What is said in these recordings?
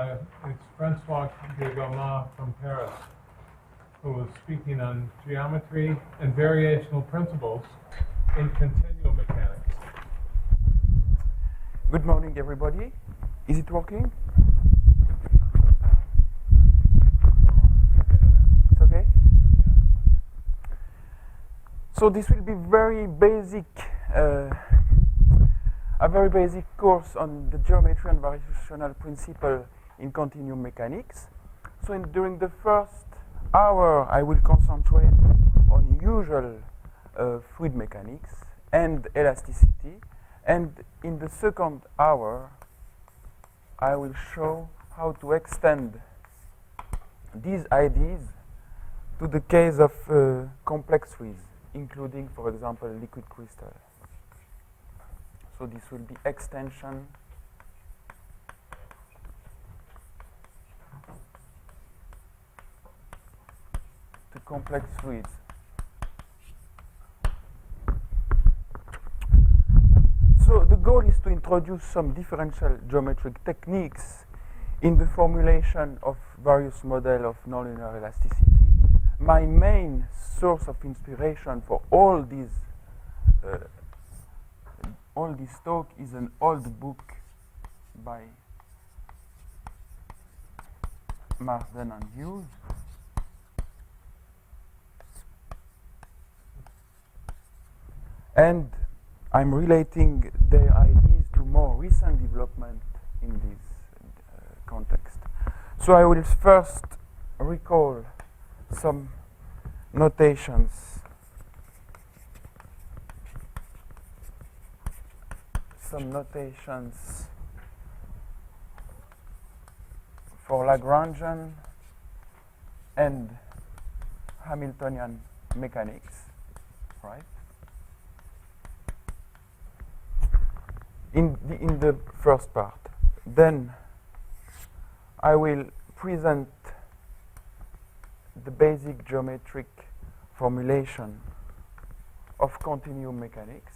It's François Gay-Balmaz from Paris, who was speaking on geometry and variational principles in continuum mechanics. Good morning, everybody. Is it working? It's okay? So this will be very basic, a very basic course on the geometry and variational principle in continuum mechanics. So during the first hour, I will concentrate on usual fluid mechanics and elasticity. And in the second hour, I will show how to extend these ideas to the case of complex fluids, including, for example, liquid crystal. So this will be extension to complex fluids. So the goal is to introduce some differential geometric techniques in the formulation of various models of nonlinear elasticity. My main source of inspiration for all this talk is an old book by Marsden and Hughes. And I'm relating their ideas to more recent development in this context. So I will first recall some notations for Lagrangian and Hamiltonian mechanics, right? In the first part. Then I will present the basic geometric formulation of continuum mechanics.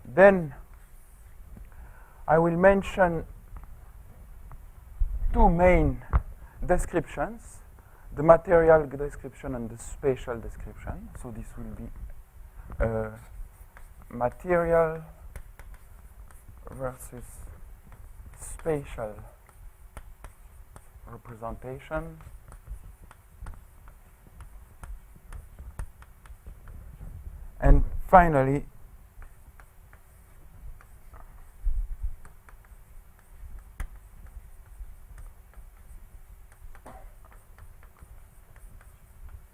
Then I will mention two main descriptions, the material description and the spatial description. So this will be material versus spatial representation. And finally,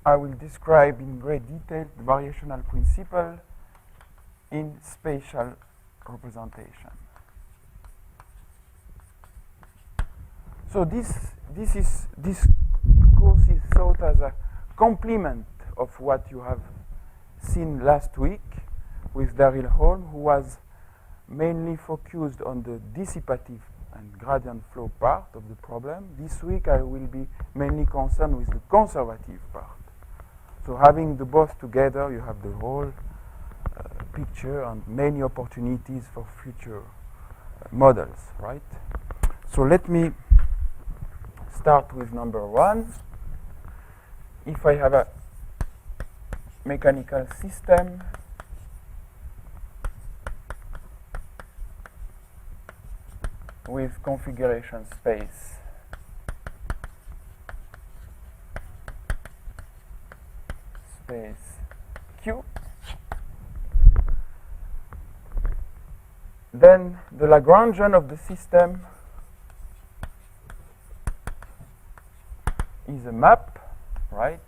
I will describe in great detail the variational principle in spatial representation. So this course is thought as a complement of what you have seen last week with Daryl Holm, who was mainly focused on the dissipative and gradient flow part of the problem. This week I will be mainly concerned with the conservative part. So having the both together, you have the whole picture and many opportunities for future models, right? So let me start with number one. If I have a mechanical system with configuration space Q, then the Lagrangian of the system is a map, right,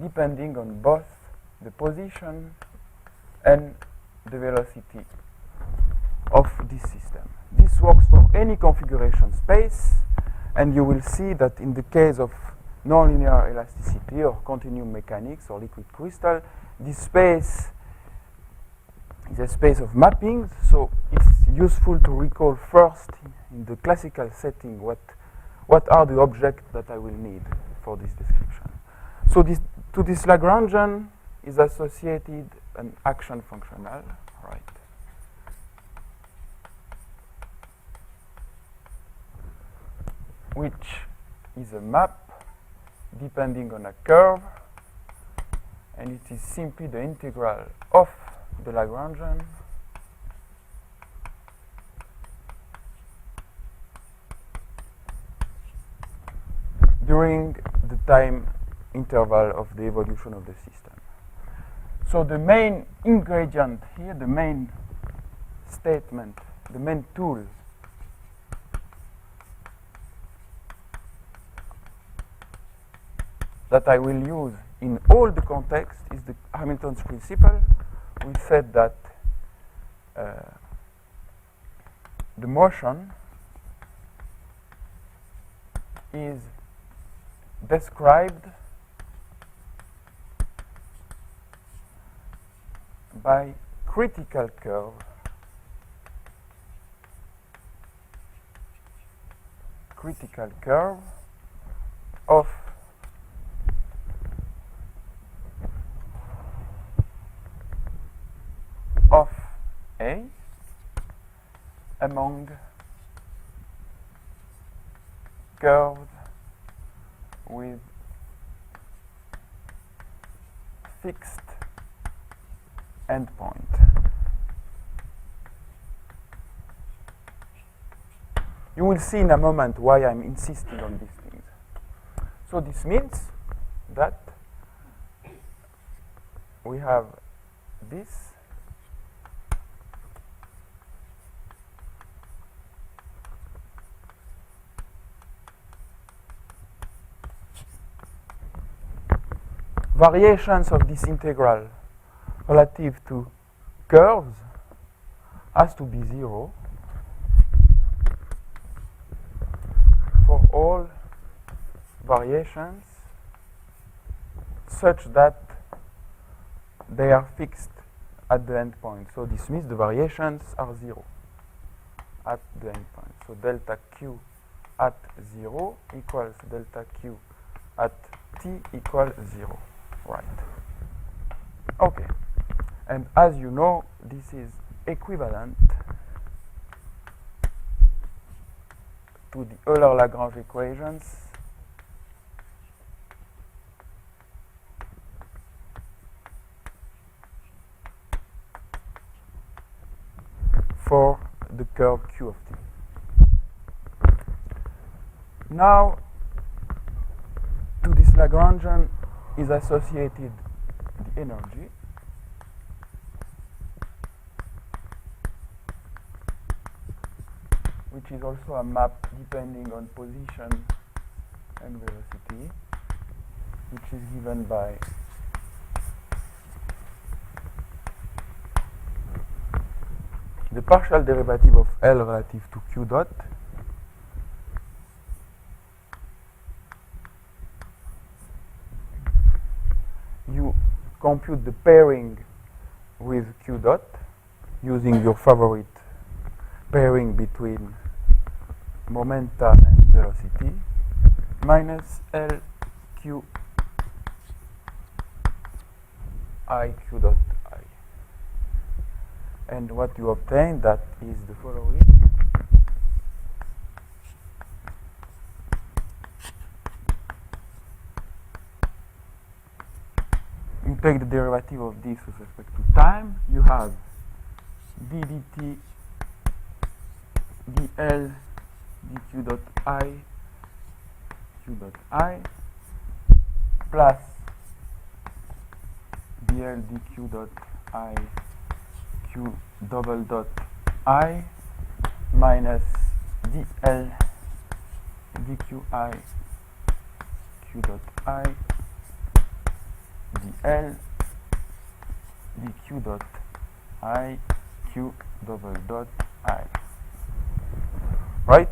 depending on both the position and the velocity of this system. This works for any configuration space, and you will see that in the case of nonlinear elasticity or continuum mechanics or liquid crystal, this space is a space of mappings, so it's useful to recall first in the classical setting what are the objects that I will need for this description. So to this Lagrangian, is associated an action functional, right? Which is a map depending on a curve, and it is simply the integral of the Lagrangian during the time interval of the evolution of the system. So the main ingredient here, the main statement, the main tool that I will use in all the contexts is the Hamilton's principle. We said that the motion is described by critical curve of A among curves with fixed endpoint. You will see in a moment why I'm insisting on these things. So this means that we have this variations of this integral relative to curves has to be 0 for all variations such that they are fixed at the endpoint. So this means the variations are 0 at the endpoint. So delta q at 0 equals delta q at t equals 0. Right. Okay. And as you know, this is equivalent to the Euler-Lagrange equations for the curve Q of t. Now, to this Lagrangian is associated the energy, which is also a map depending on position and velocity, which is given by the partial derivative of L relative to Q dot you compute the pairing with Q dot using your favorite pairing between momenta and velocity minus L Q I Q dot I. And what you obtain, that is the following. You take the derivative of this with respect to time. You have d dt dl dq dot I q dot I plus dl dq dot I q double dot I minus dl dqi q dot I dl dq dot I q double dot I. Right?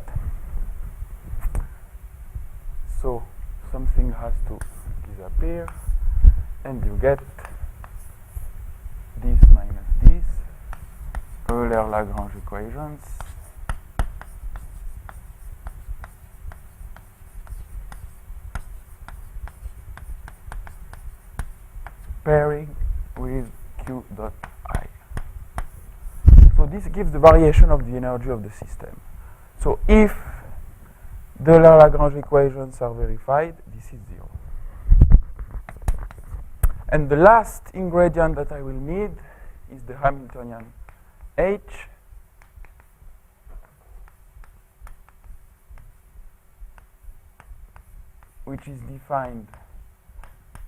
So something has to disappear and you get this minus this, Euler-Lagrange equations. Pairing with Q dot I. So this gives the variation of the energy of the system. So if the Lagrange equations are verified, this is 0. And the last ingredient that I will need is the Hamiltonian H, which is defined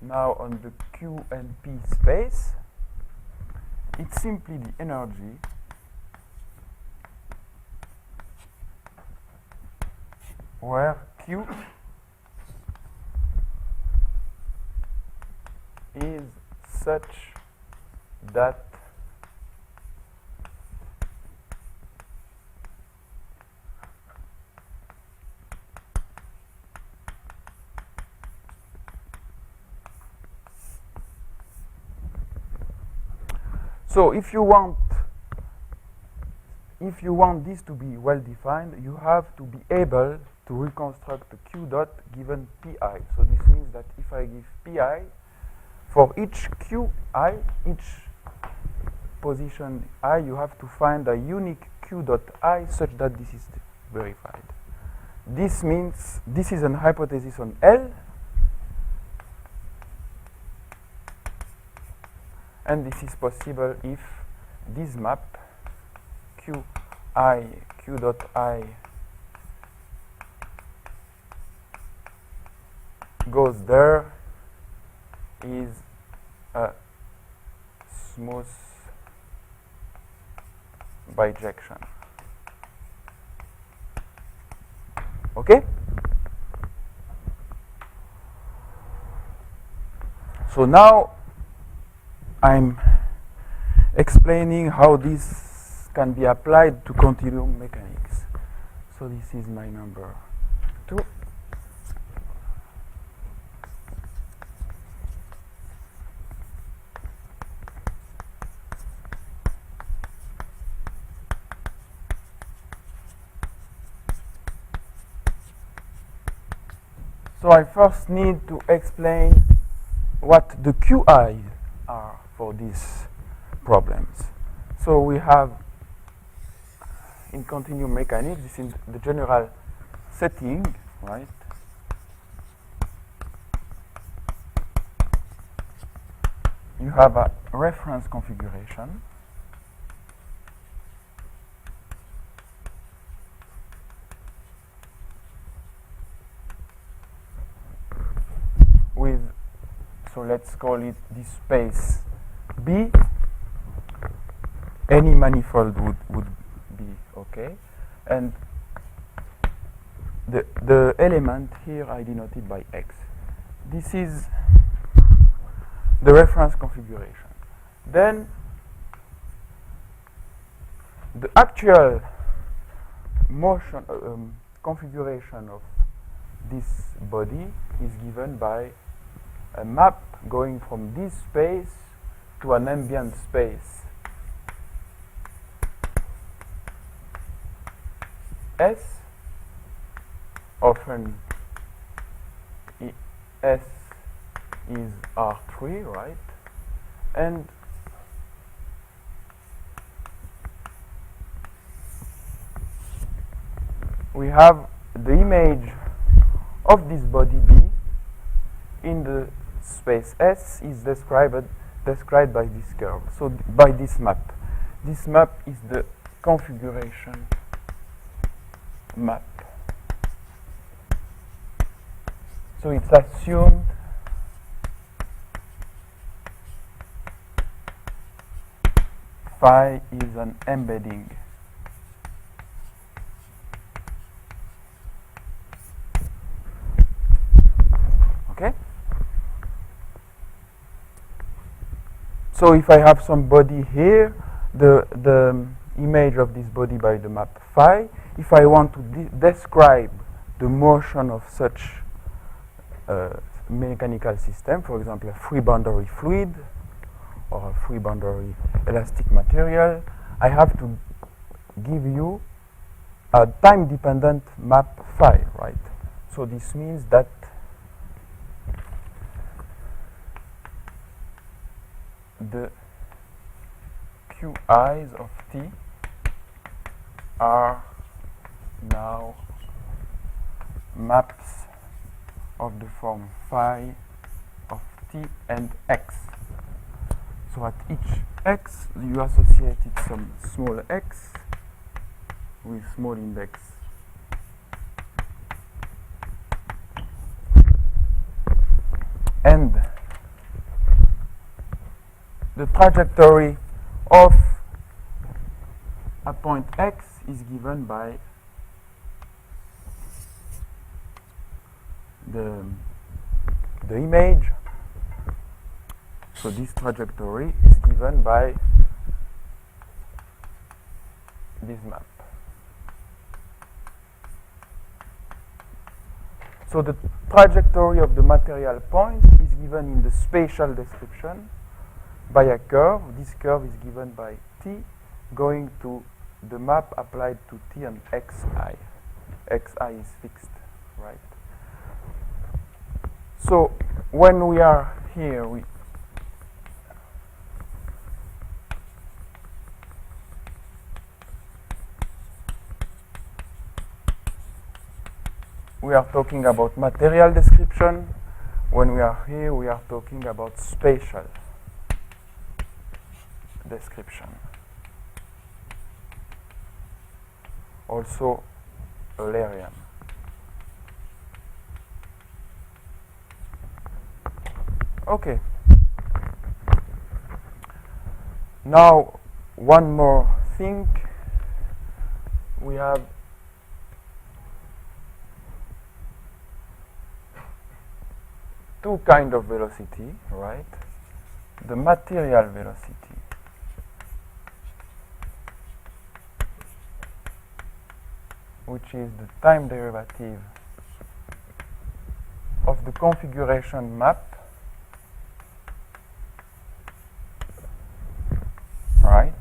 now on the Q and P space. It's simply the energy where Q is such that so if you want this to be well defined, you have to be able to reconstruct the Q dot given Pi. So this means that if I give Pi, for each Qi, each position I, you have to find a unique Q dot I such that this is verified. This means this is an hypothesis on L, and this is possible if this map Qi, Q dot I goes there is a smooth bijection. Okay? So now I'm explaining how this can be applied to continuum mechanics. So this is my number 2. So I first need to explain what the Qi are for these problems. So we have in continuum mechanics, this is the general setting, right? You have a reference configuration with, so let's call it this space B. Any manifold would be okay. And the element here I denoted by X. This is the reference configuration. Then the actual motion configuration of this body is given by a map going from this space to an ambient space S, often S is R3, right? And we have the image of this body B in the space S is described by this curve. So by this map. This map is the configuration map. So it's assumed phi is an embedding. Okay? So if I have some body here, the image of this body by the map phi, if I want to describe the motion of such a mechanical system, for example, a free boundary fluid or a free boundary elastic material, I have to give you a time-dependent map phi, right? So this means that the Qi's of T are now maps of the form phi of T and X. So at each X you associated some small x with small index. And the trajectory of a point X is given by the image. So this trajectory is given by this map. So the trajectory of the material point is given in the spatial description by a curve. This curve is given by T going to the map applied to T and Xi. Xi is fixed, right? So when we are here, we are talking about material description. When we are here, we are talking about spatial description. Also Eulerian. Okay. Now, one more thing. We have two kinds of velocity, right? The material velocity, which is the time derivative of the configuration map, right?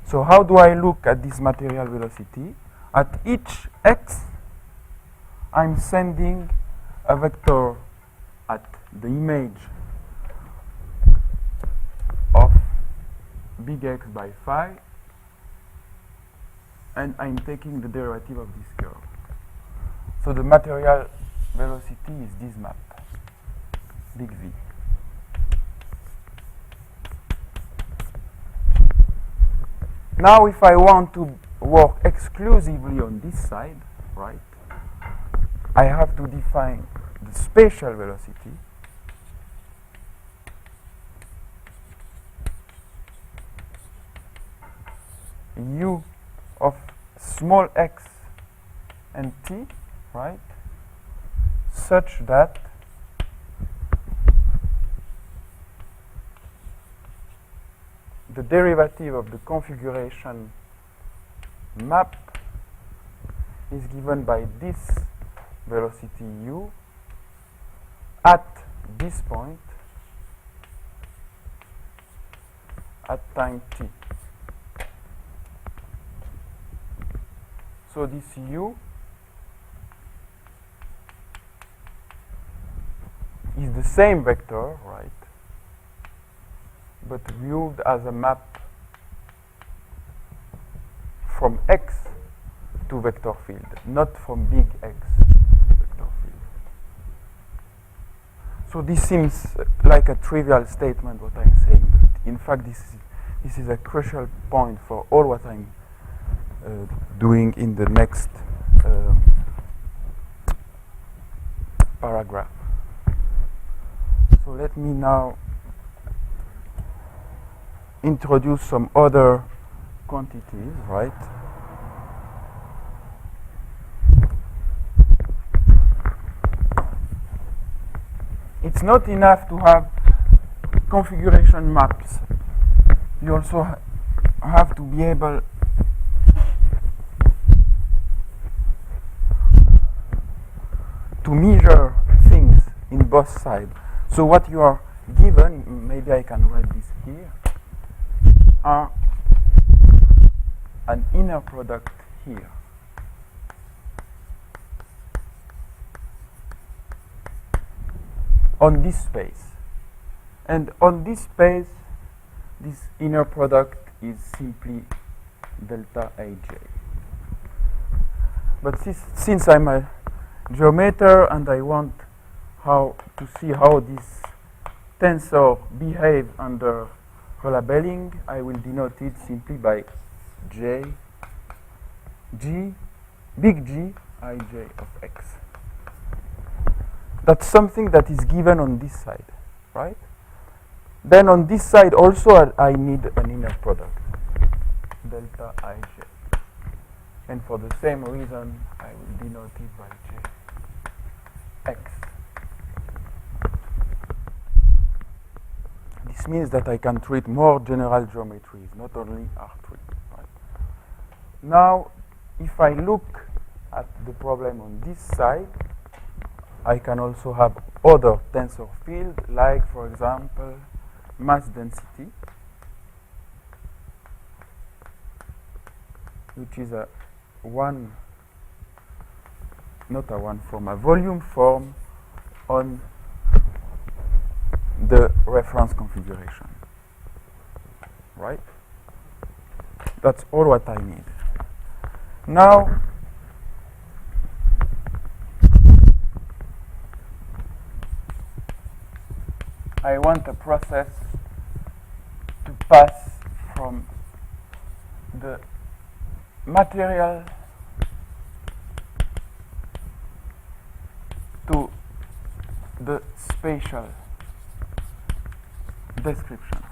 So how do I look at this material velocity? At each x, I'm sending a vector at the image of big X by phi, and I'm taking the derivative of this curve. So the material velocity is this map, big V. Now if I want to work exclusively on this side, right, I have to define the spatial velocity u of small x and t, right, such that the derivative of the configuration map is given by this velocity u at this point at time t. So this u is the same vector, right, but viewed as a map from x to vector field, not from big X vector field. So this seems like a trivial statement, what I'm saying, but in fact this is a crucial point for all what I'm doing in the next paragraph. So let me now introduce some other quantities, right? It's not enough to have configuration maps. You also have to be able to measure things in both sides. So what you are given, maybe I can write this here, are an inner product here. On this space. And on this space, this inner product is simply delta Aj. But since I'm a geometer and I want to see how this tensor behave under relabeling, I will denote it simply by G, big G, Ij of x. That's something that is given on this side, right? Then on this side also I need an inner product, delta Ij. And for the same reason, I will denote it by J, x. This means that I can treat more general geometries, not only R3. Right? Now, if I look at the problem on this side, I can also have other tensor field, like, for example, mass density, which is a volume form on the reference configuration. Right? That's all what I need. Now, I want a process to pass from the material to the spatial description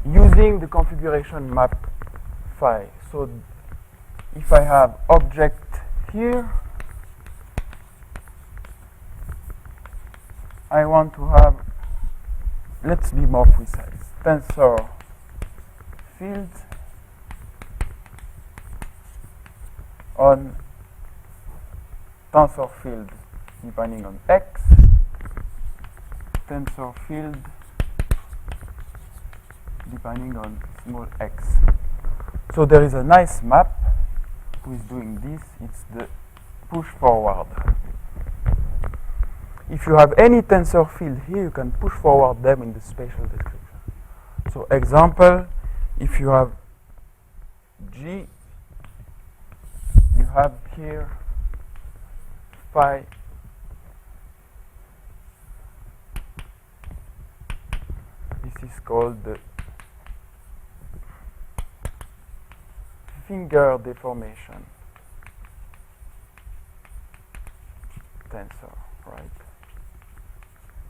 using the configuration map phi. So if I have object here, I want to have, let's be more precise, tensor fields on tensor field depending on x, tensor field depending on small x. So there is a nice map who is doing this. It's the push forward. If you have any tensor field here, you can push forward them in the spatial description. So example, if you have G, you have here phi this is called the finger deformation tensor, right?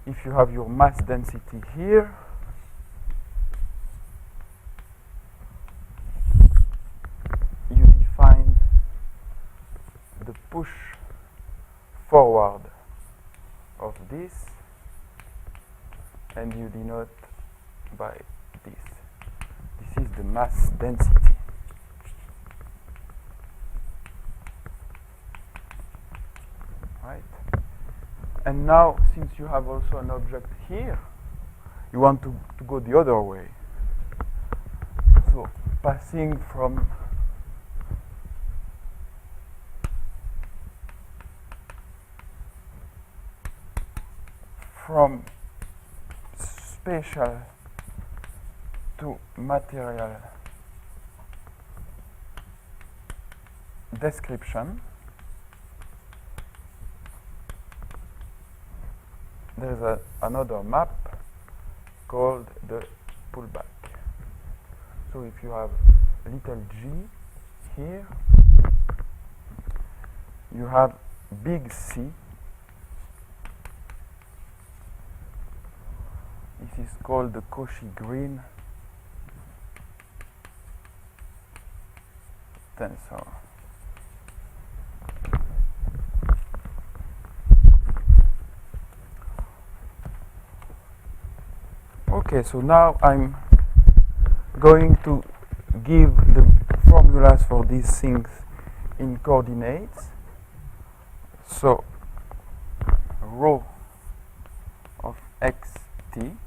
If you have your mass density here, you define the push forward of this, and you denote by this. This is the mass density. Right? And now, since you have also an object here, you want to go the other way. So, passing from spatial to material description, there is another map called the pullback. So if you have little g here, you have big C. This is called the Cauchy-Green tensor. Okay, so now I'm going to give the formulas for these things in coordinates. So rho of xt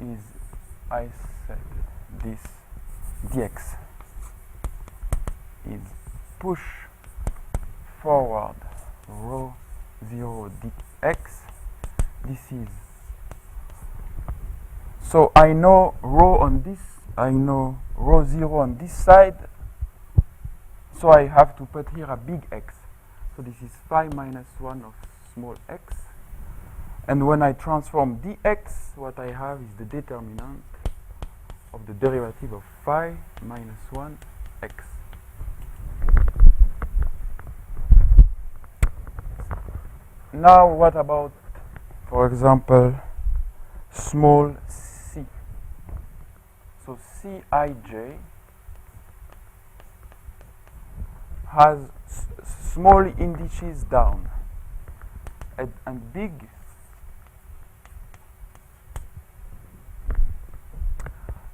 is, I said, this dx is push forward rho 0 dx. This is, so I know rho on this, I know rho 0 on this side, so I have to put here a big X. So this is phi minus 1 of small x. And when I transform dx, what I have is the determinant of the derivative of phi minus 1 x. Now what about, for example, small c? So Cij has small indices down and big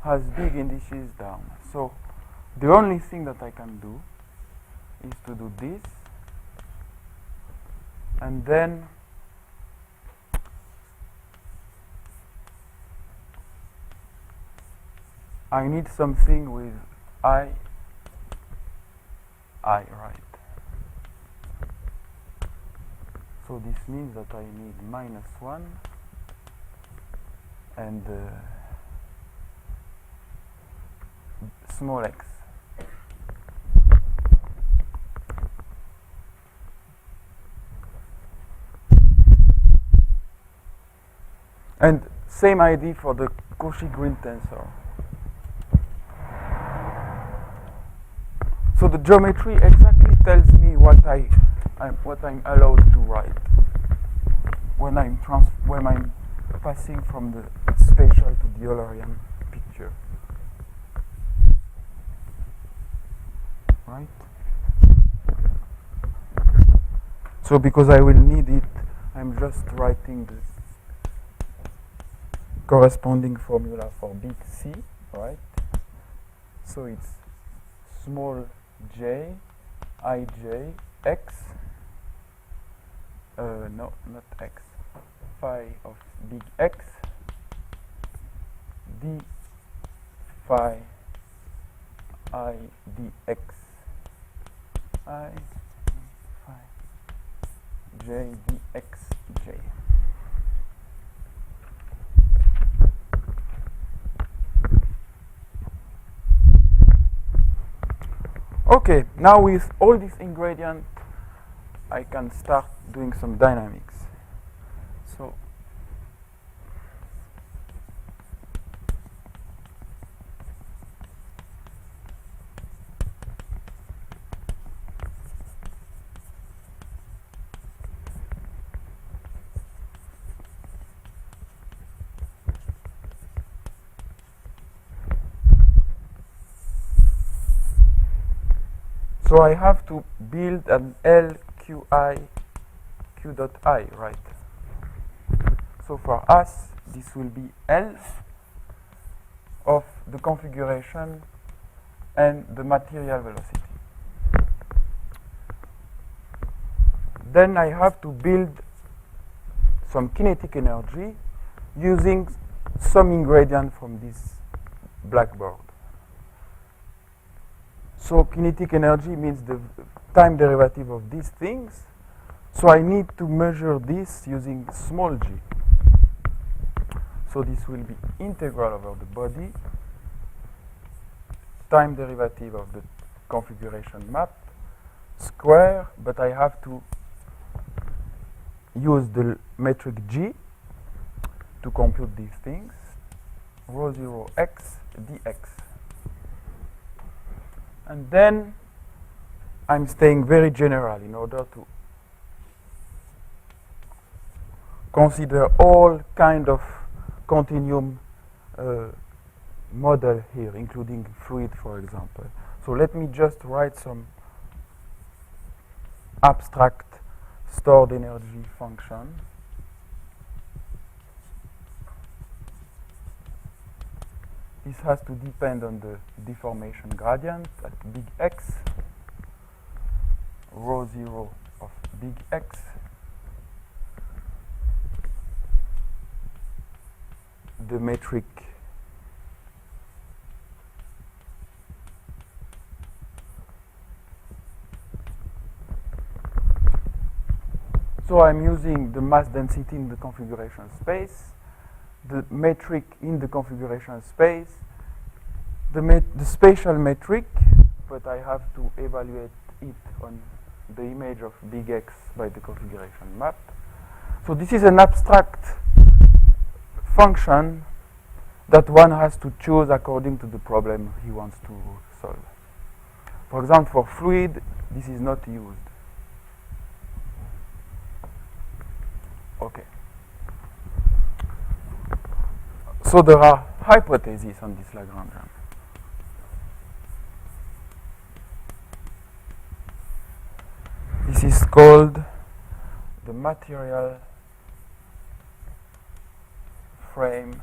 has big indices down. So the only thing that I can do is to do this, and then I need something with I, right? So this means that I need minus 1 and small x. And same idea for the Cauchy-Green tensor. So the geometry exactly tells me what I'm allowed to write when I'm passing from the spatial to the Eulerian picture. Right? So because I will need it, I'm just writing the corresponding formula for big C, right? So it's small j, ij, x, no, not x, phi of big X, d phi I dx, I phi j dx j. Okay, now with all these ingredients, I can start doing some dynamics. So I have to build an LQI Q dot I, right? So for us, this will be L of the configuration and the material velocity. Then I have to build some kinetic energy using some ingredient from this blackboard. So kinetic energy means the time derivative of these things. So I need to measure this using small g. So this will be integral over the body, time derivative of the configuration map, square, but I have to use the metric g to compute these things, rho 0 x dx. And then I'm staying very general in order to consider all kind of continuum model here, including fluid, for example. So let me just write some abstract stored energy function. This has to depend on the deformation gradient at big X, rho 0 of big X, the metric So I'm using the mass density in the configuration space, the metric in the configuration space, the spatial metric, but I have to evaluate it on the image of big X by the configuration map. So this is an abstract function that one has to choose according to the problem he wants to solve. For example, for fluid, this is not used. Okay. So there are hypotheses on this Lagrangian. This is called the material frame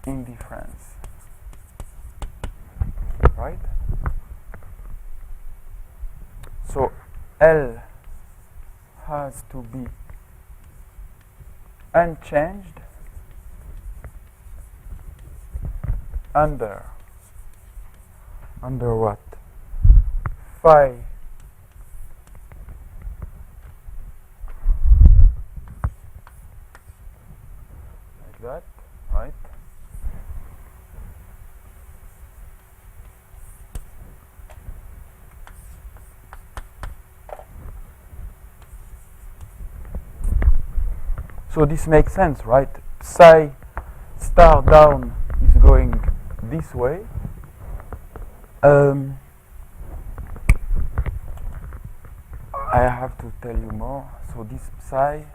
indifference, right? So L has to be unchanged under what? Phi like that, right? So this makes sense, right? Psi star down is going this way. I have to tell you more. So this psi,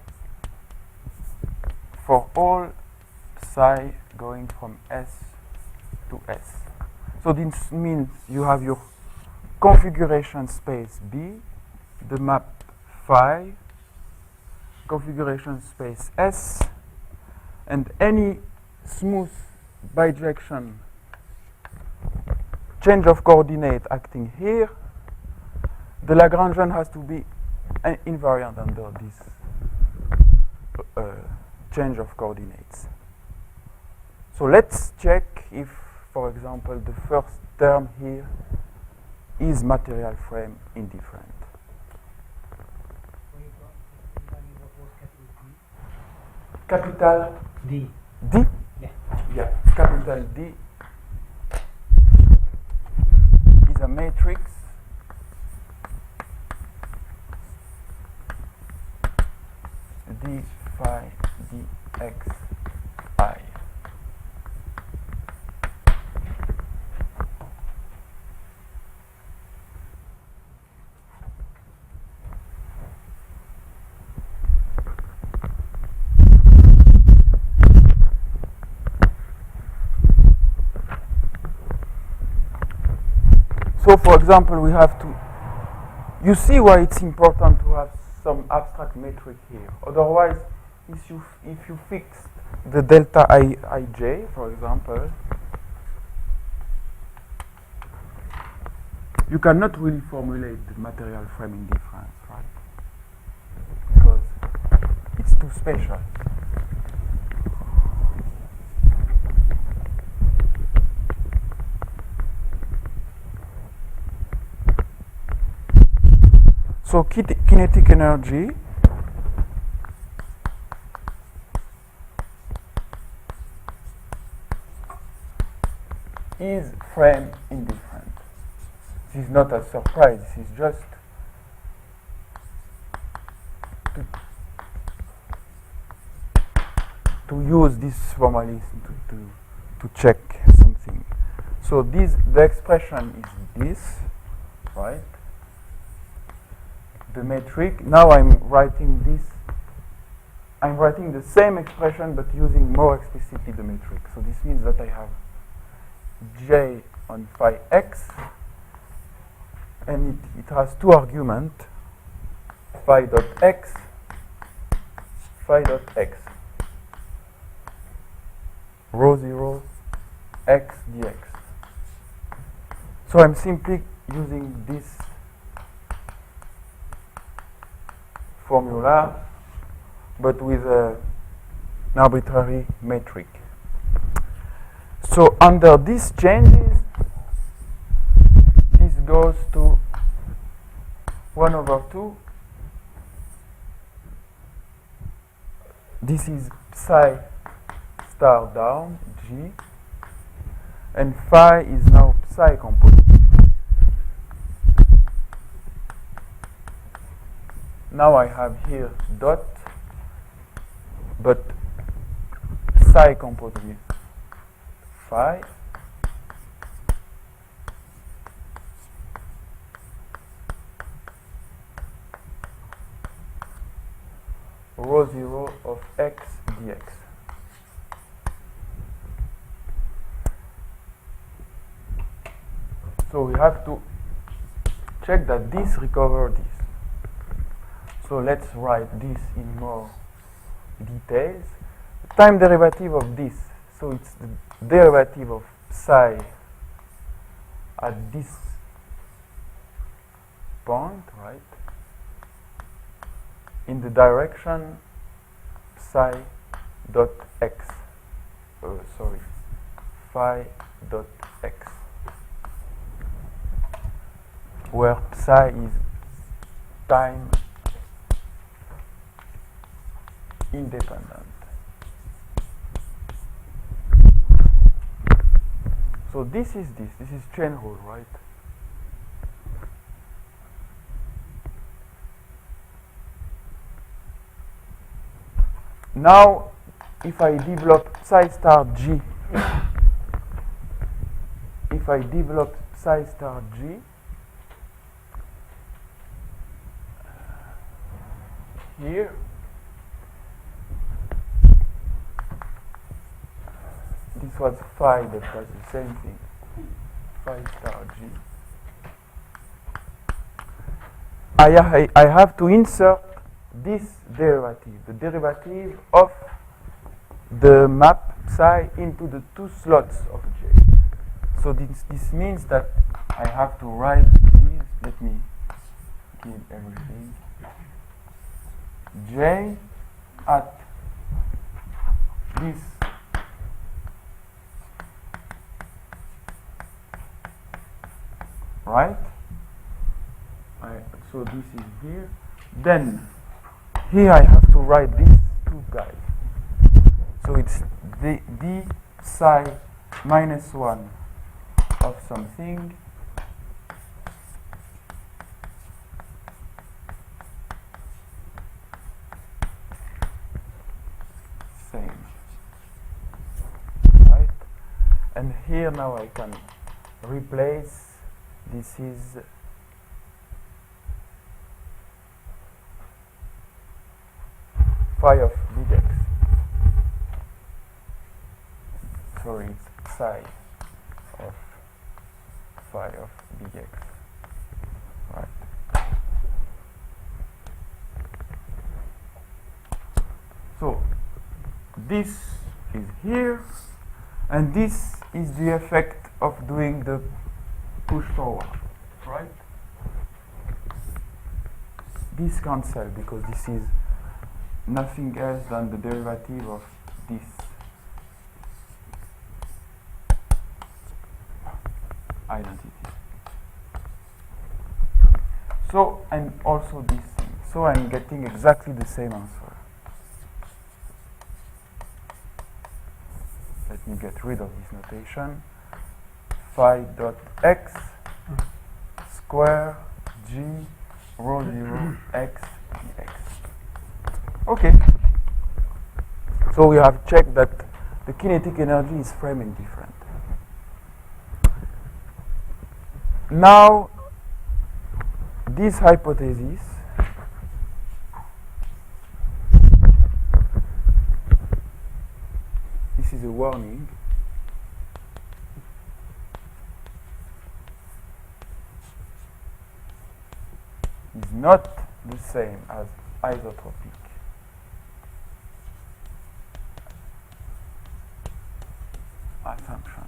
for all psi going from S to S. So this means you have your configuration space B, the map phi, configuration space S, and any smooth bijection change of coordinate acting here, the Lagrangian has to be invariant under this change of coordinates. So let's check if, for example, the first term here is material frame indifferent. Capital D. D? Yeah. Yeah, capital D is a matrix d phi dx I. So, for example, we have to, you see why it's important to have some abstract metric here. Otherwise, if you fix the delta ij, for example, you cannot really formulate the material frame indifference, right? Because it's too special. So kinetic energy is frame indifferent. This is not a surprise. This is just to use this formalism to check something. So the expression is this, right? The metric. Now I'm writing this. I'm writing the same expression but using more explicitly the metric. So this means that I have J on phi x, and it has two arguments, phi dot x, rho 0 x dx. So I'm simply using this formula, but with an arbitrary metric. So under these changes, this goes to 1 over 2. This is psi star down, G. And phi is now psi composite. Now I have here dot, but psi composed with phi. Rho 0 of x dx. So we have to check that this recovers this. So let's write this in more details. The time derivative of this, so it's the derivative of psi at this point, right? In the direction psi dot x, phi dot x, where psi is time independent. So this is chain rule, right? Now, if I develop psi star g, here, this was phi, that was the same thing, phi star g. I have to insert this derivative, the derivative of the map psi into the two slots of J. So this means that I have to write this. Let me give everything. J at this right? So this is here. Then here I have to write these two guys. So it's the d psi minus 1 of something same, right? And here now I can replace, this is phi of big X. Sorry, it's psi of phi of big X. Right. So this is here, and this is the effect of doing the push forward, right? This cancels because this is nothing else than the derivative of this. Identity. So, and also this thing. So I'm getting exactly the same answer. Let me get rid of this notation. Phi dot x square g rho 0 x dx. Okay. So we have checked that the kinetic energy is framing different. Now, this hypothesis this is a warning. Is not the same as isotropic. Assumption.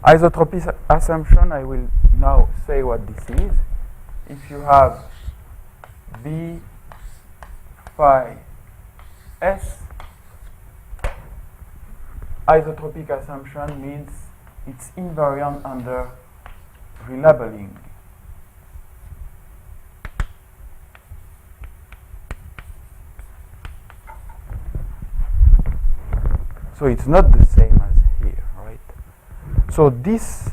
Isotropic assumption, I will now say what this is. If you have B phi S, isotropic assumption means it's invariant under relabeling. So it's not the same as here, right? So this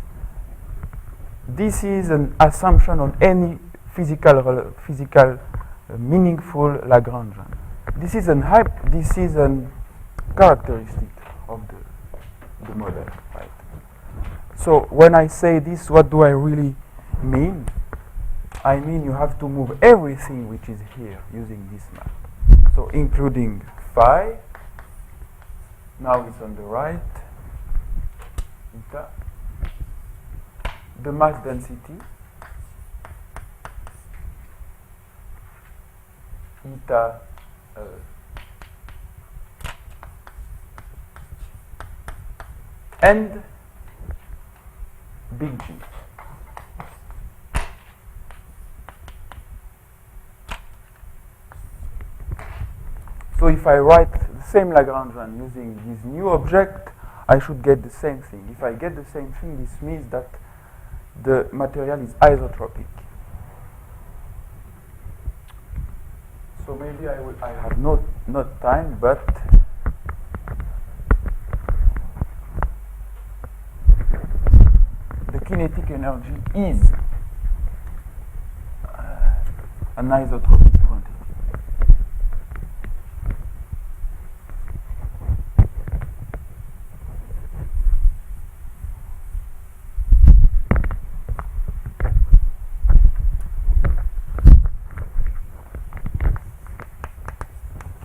is an assumption on any physical meaningful Lagrangian. This is an characteristic of the model, right? So when I say this, what do I really mean? I mean you have to move everything which is here using this map. So including phi. Now it's on the right. Eta. The mass density. Eta and big G. So if I write the same Lagrangian using this new object, I should get the same thing. If I get the same thing, this means that the material is isotropic. So maybe I have not time, but the kinetic energy is an isotropic quantity.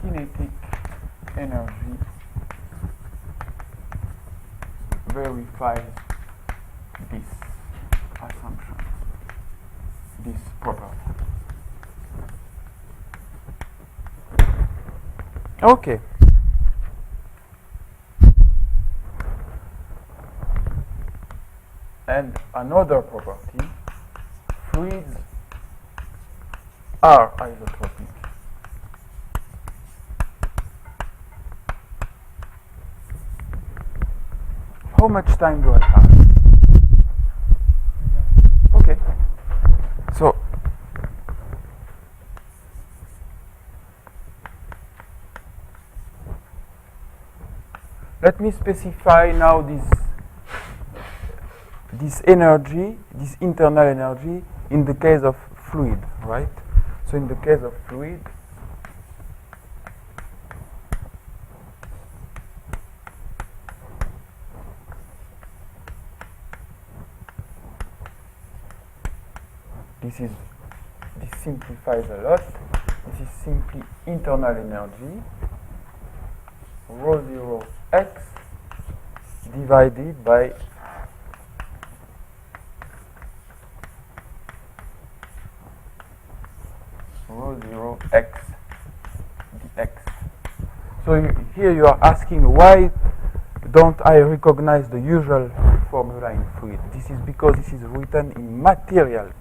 Kinetic energy verifies this assumption, this property. Okay. And another property, fluids are isotropic. How much time do I have? Okay. So let me specify now this energy, this internal energy in the case of fluid, right? So in the case of fluid, this simplifies a lot. This is simply internal energy, ρ0 x divided by ρ0 x dx. So here you are asking, why don't I recognize the usual formula in fluid? This is because this is written in material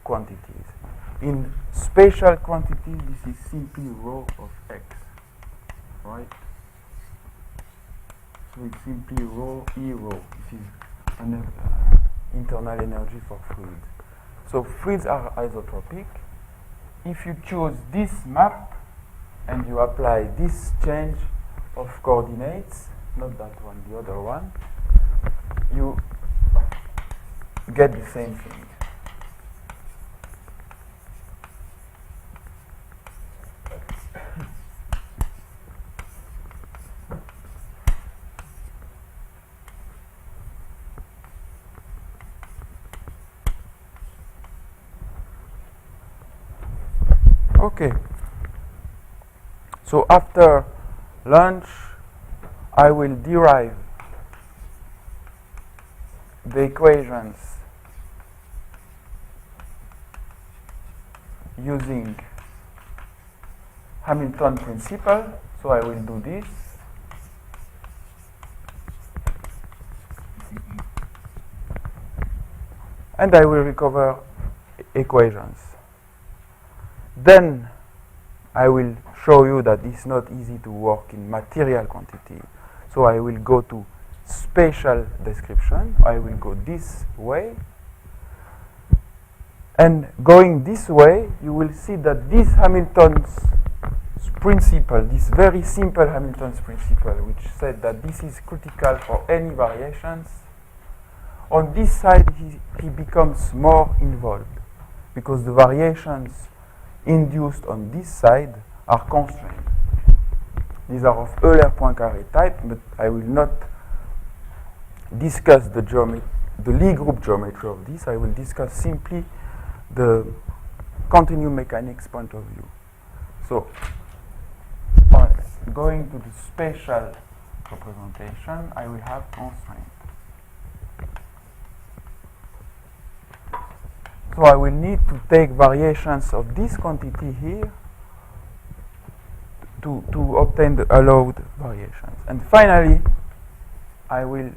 quantities. In spatial quantities, this is simply rho of x, right? So it's simply rho e rho. This is an internal energy for fluids. So fluids are isotropic. If you choose this map and you apply this change of coordinates, not that one, the other one, you get the same thing. Okay, so after lunch I will derive the equations using Hamilton principle. So I will do this. And I will recover equations. Then I will show you that it's not easy to work in material quantity. So I will go to spatial description. I will go this way. And going this way, you will see that this Hamilton's principle, this very simple Hamilton's principle, which said that this is critical for any variations, on this side he becomes more involved, because the variations induced on this side are constrained. These are of Euler-Poincaré type, but I will not discuss the Lie group geometry of this. I will discuss simply the continuum mechanics point of view. So, going to the spatial representation, I will have constraint. So I will need to take variations of this quantity here to obtain the allowed variations. And finally, I will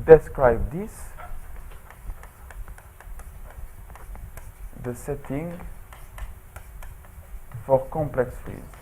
describe this, the setting for complex fields.